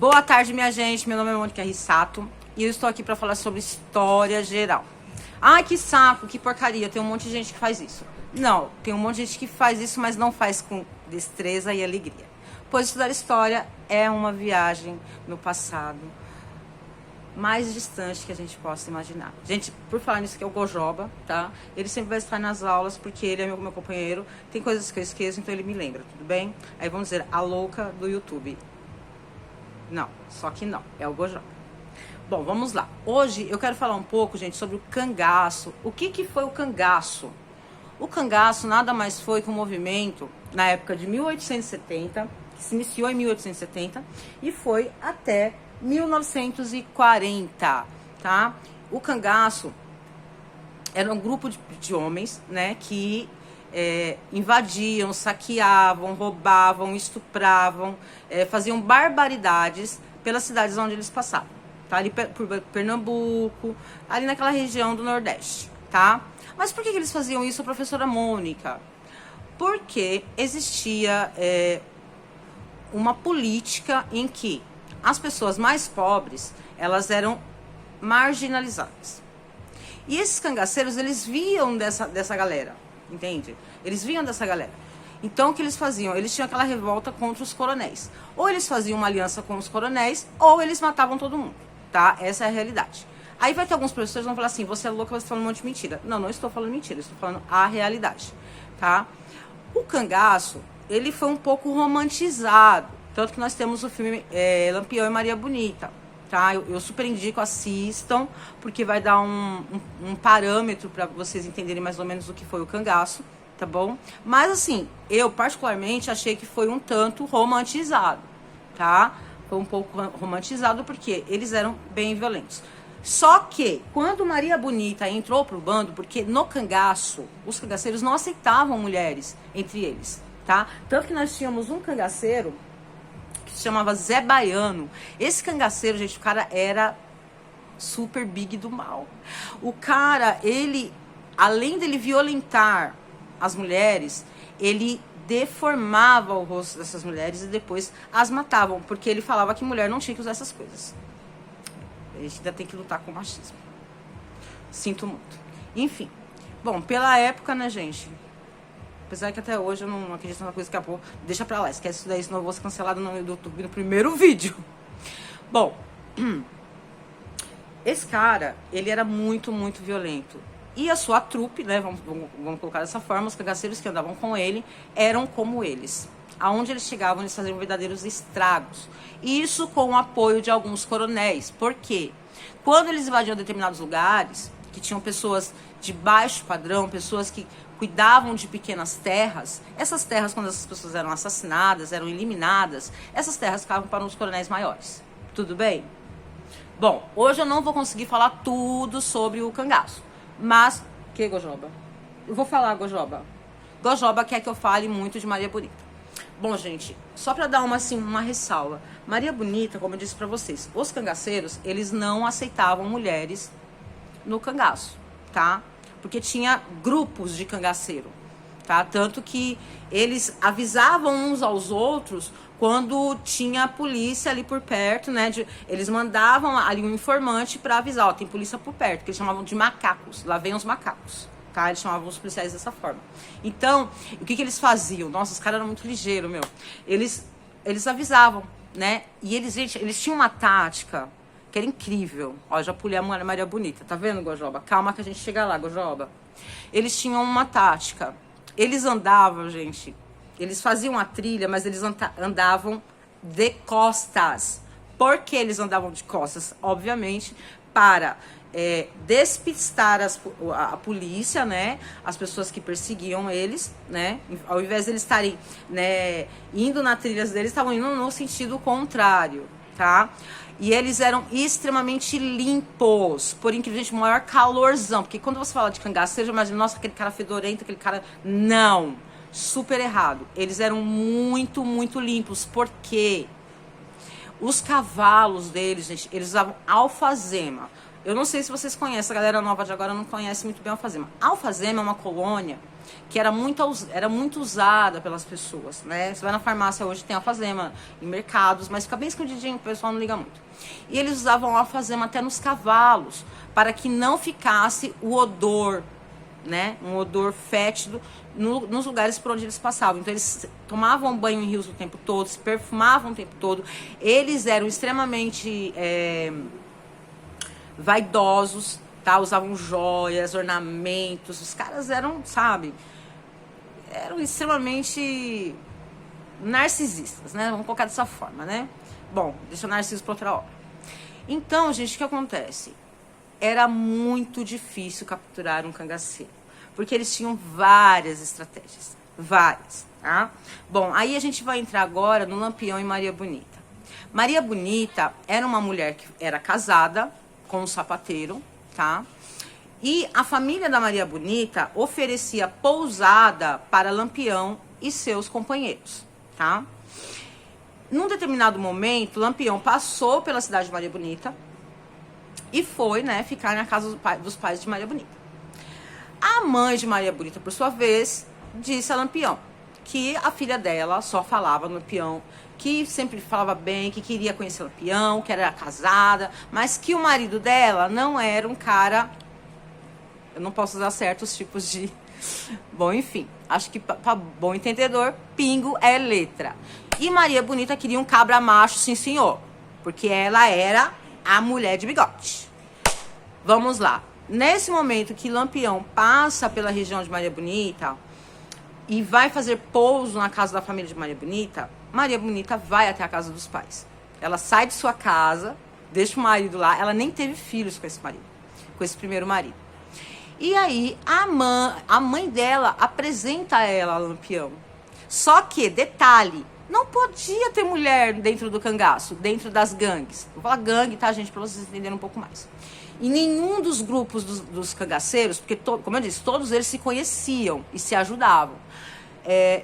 Boa tarde, minha gente. Meu nome é Mônica Rissato e eu estou aqui para falar sobre história geral. Ai, que saco, que porcaria. Tem um monte de gente que faz isso. Não, tem um monte de gente que faz isso, mas não faz com destreza e alegria. Pois estudar história é uma viagem no passado mais distante que a gente possa imaginar. Gente, por falar nisso, que é o Gojoba, tá? Ele sempre vai estar nas aulas, porque ele é meu companheiro. Tem coisas que eu esqueço, então ele me lembra, tudo bem? Aí vamos dizer, a louca do YouTube. Não, só que não, é o Gojoba. Bom, vamos lá. Hoje eu quero falar um pouco, gente, sobre o cangaço. O que foi o cangaço? O cangaço nada mais foi que um movimento na época de 1870, que se iniciou em 1870 e foi até 1940, tá? O cangaço era um grupo de homens, né, que invadiam, saqueavam, roubavam, estupravam, faziam barbaridades pelas cidades onde eles passavam, tá? Ali por Pernambuco, ali naquela região do Nordeste, tá? Mas por que eles faziam isso, professora Mônica? Porque existia uma política em que as pessoas mais pobres, elas eram marginalizadas. E esses cangaceiros, eles viam dessa galera, entende? Eles vinham dessa galera. Então, o que eles faziam? Eles tinham aquela revolta contra os coronéis. Ou eles faziam uma aliança com os coronéis, ou eles matavam todo mundo, tá? Essa é a realidade. Aí vai ter alguns professores que vão falar assim, você é louca, você está falando um monte de mentira. Não, não estou falando mentira, estou falando a realidade, tá? O cangaço, ele foi um pouco romantizado. Tanto que nós temos o filme Lampião e Maria Bonita, tá? Eu super indico, assistam, porque vai dar um parâmetro para vocês entenderem mais ou menos o que foi o cangaço, tá bom? Mas assim, eu particularmente achei que foi um tanto romantizado, tá? Foi um pouco romantizado porque eles eram bem violentos. Só que, quando Maria Bonita entrou pro bando, porque no cangaço, os cangaceiros não aceitavam mulheres entre eles, tá? Tanto que nós tínhamos um cangaceiro que se chamava Zé Baiano. Esse cangaceiro, gente, o cara era super big do mal. O cara, ele, além dele violentar as mulheres, ele deformava o rosto dessas mulheres e depois as matavam, porque ele falava que mulher não tinha que usar essas coisas. A gente ainda tem que lutar com o machismo. Sinto muito. Enfim. Bom, pela época, né, gente? Apesar que até hoje eu não acredito numa coisa que acabou. Deixa pra lá, esquece isso daí, senão eu vou ser cancelado no YouTube no primeiro vídeo. Bom, esse cara, ele era muito, muito violento. E a sua trupe, né, vamos colocar dessa forma, os cangaceiros que andavam com ele eram como eles. Aonde eles chegavam, eles faziam verdadeiros estragos. Isso com o apoio de alguns coronéis. Por quê? Quando eles invadiam determinados lugares, que tinham pessoas de baixo padrão, pessoas que cuidavam de pequenas terras, essas terras, quando essas pessoas eram assassinadas, eram eliminadas, essas terras ficavam para os coronéis maiores. Tudo bem? Bom, hoje eu não vou conseguir falar tudo sobre o cangaço. Mas, que Gojoba? Eu vou falar, Gojoba. Gojoba quer que eu fale muito de Maria Bonita. Bom, gente, só para dar uma ressalva. Maria Bonita, como eu disse para vocês, os cangaceiros, eles não aceitavam mulheres no cangaço, tá? Porque tinha grupos de cangaceiro, tá? Tanto que eles avisavam uns aos outros quando tinha a polícia ali por perto, né? Eles mandavam ali um informante para avisar, ó, tem polícia por perto, que eles chamavam de macacos, lá vem os macacos. Tá? Eles chamavam os policiais dessa forma. Então, o que eles faziam? Nossa, os caras eram muito ligeiros, meu. Eles avisavam, né? E eles, gente, eles tinham uma tática que era incrível. Ó, já pulei a Maria Bonita. Tá vendo, Gojoba? Calma que a gente chega lá, Gojoba. Eles tinham uma tática. Eles andavam, gente. Eles faziam a trilha, mas eles andavam de costas. Por que eles andavam de costas? Obviamente, para despistar a polícia, né? As pessoas que perseguiam eles, né? Ao invés de eles estarem, né, indo na trilha deles, estavam indo no sentido contrário, tá? E eles eram extremamente limpos, por incrível, gente, maior calorzão. Porque quando você fala de cangaço, você já imagina, nossa, aquele cara fedorento, aquele cara... Não, super errado. Eles eram muito, muito limpos. Por quê? Os cavalos deles, gente, eles usavam alfazema. Eu não sei se vocês conhecem, a galera nova de agora não conhece muito bem a alfazema. A alfazema é uma colônia que era muito usada pelas pessoas, né? Você vai na farmácia hoje, tem alfazema, em mercados, mas fica bem escondidinho, o pessoal não liga muito. E eles usavam alfazema até nos cavalos, para que não ficasse o odor, né? Um odor fétido nos lugares por onde eles passavam. Então eles tomavam banho em rios o tempo todo, se perfumavam o tempo todo. Eles eram extremamente vaidosos, tá? Usavam joias, ornamentos. Os caras eram, sabe, eram extremamente narcisistas, né? Vamos colocar dessa forma, né? Bom, deixa o narciso para outra hora. Então, gente, o que acontece? Era muito difícil capturar um cangaceiro, porque eles tinham várias estratégias, várias, tá? Bom, aí a gente vai entrar agora no Lampião e Maria Bonita. Maria Bonita era uma mulher que era casada com um sapateiro, tá? E a família da Maria Bonita oferecia pousada para Lampião e seus companheiros, tá? Num determinado momento, Lampião passou pela cidade de Maria Bonita e foi, né, ficar na casa dos pais de Maria Bonita. A mãe de Maria Bonita, por sua vez, disse a Lampião que a filha dela só falava no Lampião, que sempre falava bem, que queria conhecer o Lampião, que era casada, mas que o marido dela não era um cara... Eu não posso usar certos tipos de... Bom, enfim, acho que para bom entendedor, pingo é letra. E Maria Bonita queria um cabra macho, sim senhor, porque ela era a mulher de bigode. Vamos lá. Nesse momento que Lampião passa pela região de Maria Bonita e vai fazer pouso na casa da família de Maria Bonita vai até a casa dos pais. Ela sai de sua casa, deixa o marido lá. Ela nem teve filhos com esse marido, com esse primeiro marido. E aí a mãe dela apresenta ela a Lampião. Só que, detalhe, não podia ter mulher dentro do cangaço, dentro das gangues. Vou falar gangue, tá, gente, para vocês entenderem um pouco mais. E nenhum dos grupos dos cangaceiros, porque, como eu disse, todos eles se conheciam e se ajudavam,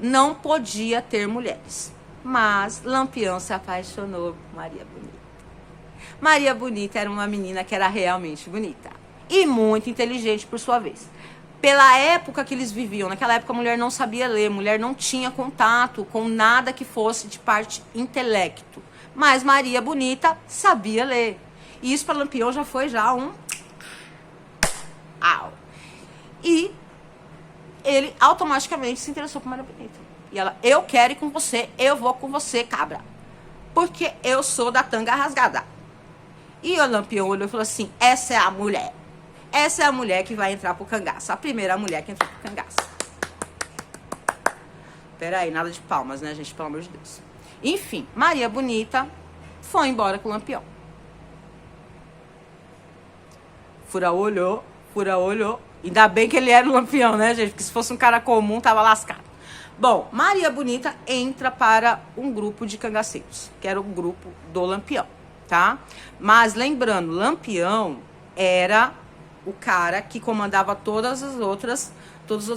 não podia ter mulheres. Mas Lampião se apaixonou por Maria Bonita. Maria Bonita era uma menina que era realmente bonita e muito inteligente, por sua vez. Pela época que eles viviam, naquela época a mulher não sabia ler, a mulher não tinha contato com nada que fosse de parte intelecto. Mas Maria Bonita sabia ler. E isso para Lampião já foi um... Au! E ele automaticamente se interessou por Maria Bonita. E ela, eu quero ir com você, eu vou com você, cabra. Porque eu sou da tanga rasgada. E o Lampião olhou e falou assim, essa é a mulher. Essa é a mulher que vai entrar pro cangaço. A primeira mulher que entrou pro cangaço. Peraí, nada de palmas, né, gente? Pelo amor de Deus. Enfim, Maria Bonita foi embora com o Lampião. Fura olhou. Ainda bem que ele era o Lampião, né, gente? Porque se fosse um cara comum, tava lascado. Bom, Maria Bonita entra para um grupo de cangaceiros, que era o grupo do Lampião, tá? Mas lembrando, Lampião era o cara que comandava todos os outros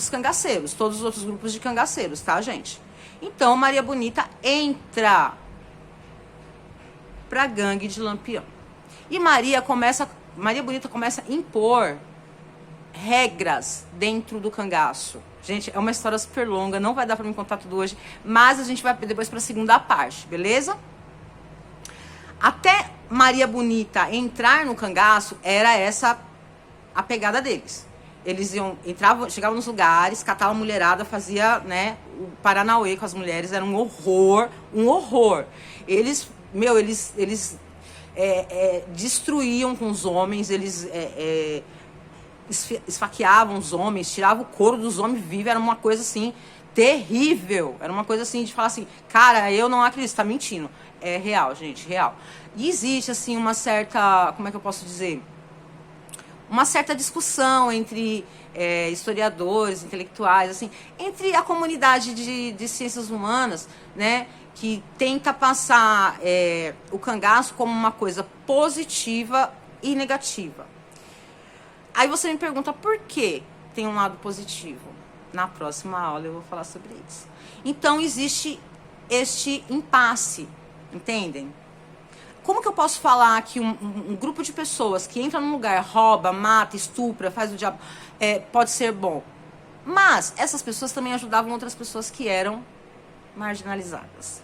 cangaceiros, todos os outros grupos de cangaceiros, tá, gente? Então, Maria Bonita entra pra gangue de Lampião. E Maria Bonita começa a impor regras dentro do cangaço. Gente, é uma história super longa, não vai dar pra me contar tudo hoje, mas a gente vai depois pra segunda parte, beleza? Até Maria Bonita entrar no cangaço, era essa a pegada deles. Eles chegavam nos lugares, catavam a mulherada, fazia, né, o paranauê com as mulheres, era um horror. Eles destruíam com os homens, eles esfaqueavam os homens, tiravam o couro dos homens vivos, era uma coisa assim, terrível. Era uma coisa assim, de falar assim, cara, eu não acredito, tá mentindo. É real, gente, real. E existe, assim, uma certa, como é que eu posso dizer? Uma certa discussão entre historiadores, intelectuais, assim, entre a comunidade de ciências humanas, né, que tenta passar o cangaço como uma coisa positiva e negativa. Aí você me pergunta por que tem um lado positivo? Na próxima aula eu vou falar sobre isso. Então existe este impasse, entendem? Como que eu posso falar que um grupo de pessoas que entra num lugar, rouba, mata, estupra, faz o diabo, pode ser bom? Mas essas pessoas também ajudavam outras pessoas que eram marginalizadas.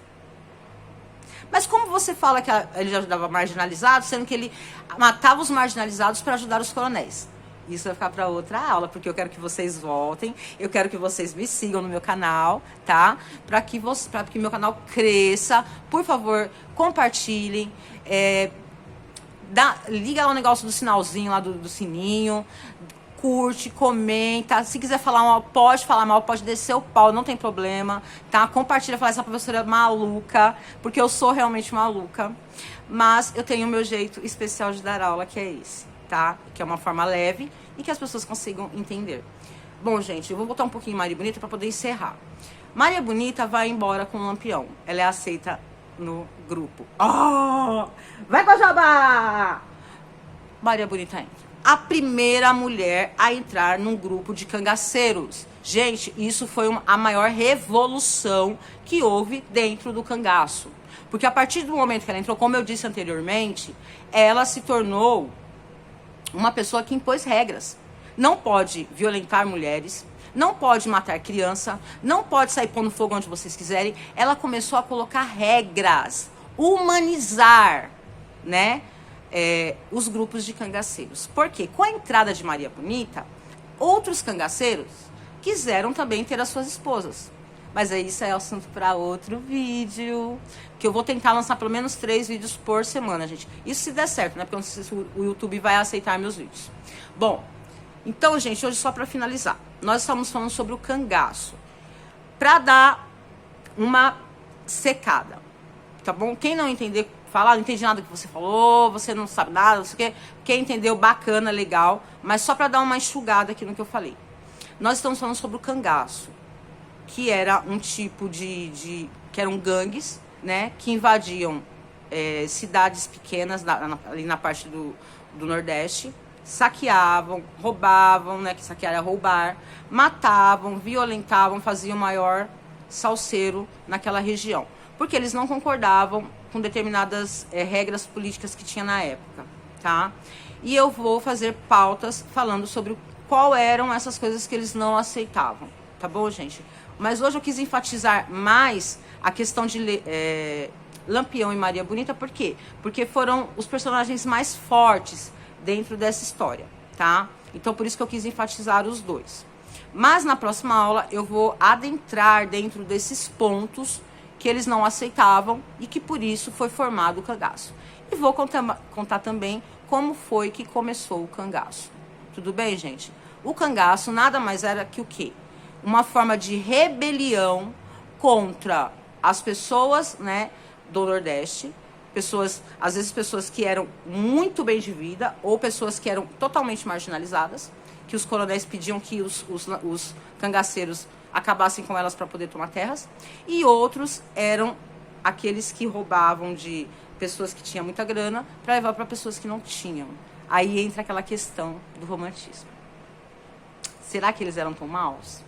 Mas como você fala que ele ajudava marginalizados, sendo que ele matava os marginalizados para ajudar os coronéis? Isso vai ficar para outra aula, porque eu quero que vocês voltem, eu quero que vocês me sigam no meu canal, tá? Para que meu canal cresça. Por favor, compartilhem, liga lá o negócio do sinalzinho lá do sininho, curte, comenta. Se quiser falar mal, pode descer o pau, não tem problema, tá? Compartilha, fala, essa professora é maluca, porque eu sou realmente maluca, mas eu tenho o meu jeito especial de dar aula, que é esse, tá? Que é uma forma leve e que as pessoas consigam entender. Bom, gente, eu vou voltar um pouquinho em Maria Bonita para poder encerrar. Maria Bonita vai embora com o Lampião. Ela é aceita no grupo. Oh! Vai, Guajaba! Maria Bonita entra. A primeira mulher a entrar num grupo de cangaceiros. Gente, isso foi a maior revolução que houve dentro do cangaço. Porque a partir do momento que ela entrou, como eu disse anteriormente, ela se tornou uma pessoa que impôs regras. Não pode violentar mulheres, não pode matar criança, não pode sair pondo fogo onde vocês quiserem. Ela começou a colocar regras, humanizar, né? Os grupos de cangaceiros. Porque com a entrada de Maria Bonita, outros cangaceiros quiseram também ter as suas esposas. Mas aí isso é assunto para outro vídeo, que eu vou tentar lançar pelo menos 3 vídeos por semana, gente. Isso se der certo, né? Porque eu não sei se o YouTube vai aceitar meus vídeos. Bom, então, gente, hoje só para finalizar, nós estamos falando sobre o cangaço. Para dar uma secada, tá bom? Quem não entender, falar, não entendi nada do que você falou, você não sabe nada, não sei o quê. Quem entendeu, bacana, legal. Mas só para dar uma enxugada aqui no que eu falei. Nós estamos falando sobre o cangaço, que era um tipo que eram gangues, né? Que invadiam cidades pequenas ali na parte do Nordeste. Saqueavam, roubavam, né? Que saquear é roubar. Matavam, violentavam, faziam o maior salseiro naquela região. Porque eles não concordavam com determinadas regras políticas que tinha na época, tá? E eu vou fazer pautas falando sobre qual eram essas coisas que eles não aceitavam, tá bom, gente? Mas hoje eu quis enfatizar mais a questão de Lampião e Maria Bonita, por quê? Porque foram os personagens mais fortes dentro dessa história, tá? Então por isso que eu quis enfatizar os dois. Mas na próxima aula eu vou adentrar dentro desses pontos que eles não aceitavam e que por isso foi formado o cangaço. E vou contar também como foi que começou o cangaço. Tudo bem, gente? O cangaço nada mais era que o quê? Uma forma de rebelião contra as pessoas, né, do Nordeste, às vezes pessoas que eram muito bem de vida ou pessoas que eram totalmente marginalizadas, que os coronéis pediam que os cangaceiros acabassem com elas para poder tomar terras, e outros eram aqueles que roubavam de pessoas que tinham muita grana para levar para pessoas que não tinham. Aí entra aquela questão do romantismo. Será que eles eram tão maus?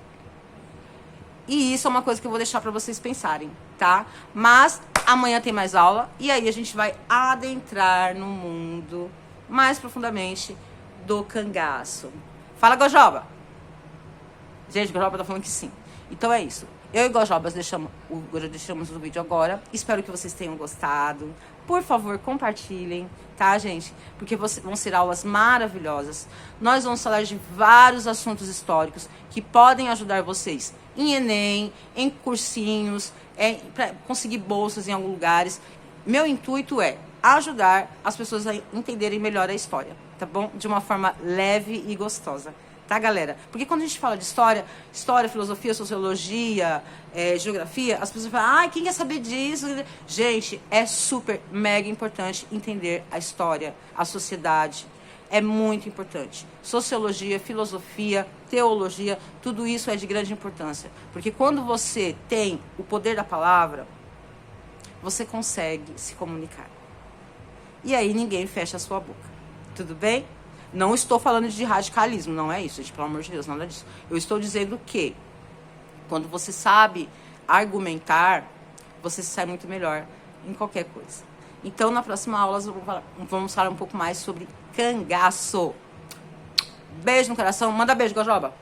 E isso é uma coisa que eu vou deixar para vocês pensarem, tá? Mas amanhã tem mais aula e aí a gente vai adentrar no mundo mais profundamente do cangaço. Fala, Gojoba! Gente, Gojoba tá falando que sim. Então é isso. Eu e Gojobas deixamos o vídeo agora. Espero que vocês tenham gostado. Por favor, compartilhem, tá, gente? Porque vão ser aulas maravilhosas. Nós vamos falar de vários assuntos históricos que podem ajudar vocês em Enem, em cursinhos, para conseguir bolsas em alguns lugares. Meu intuito é ajudar as pessoas a entenderem melhor a história, tá bom? De uma forma leve e gostosa. Tá, galera? Porque quando a gente fala de história, filosofia, sociologia, geografia, as pessoas falam, ai, quem quer saber disso? Gente, é super, mega importante entender a história, a sociedade. É muito importante. Sociologia, filosofia, teologia, tudo isso é de grande importância. Porque quando você tem o poder da palavra, você consegue se comunicar. E aí ninguém fecha a sua boca. Tudo bem? Não estou falando de radicalismo, não é isso, gente, pelo amor de Deus, nada disso. Eu estou dizendo que quando você sabe argumentar, você sai muito melhor em qualquer coisa. Então, na próxima aula, vamos falar um pouco mais sobre cangaço. Beijo no coração. Manda beijo, Gojoba.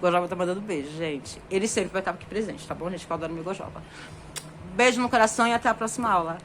Gojoba tá mandando beijo, gente. Ele sempre vai estar aqui presente, tá bom, gente? Que eu adoro meu Gojoba. Beijo no coração e até a próxima aula.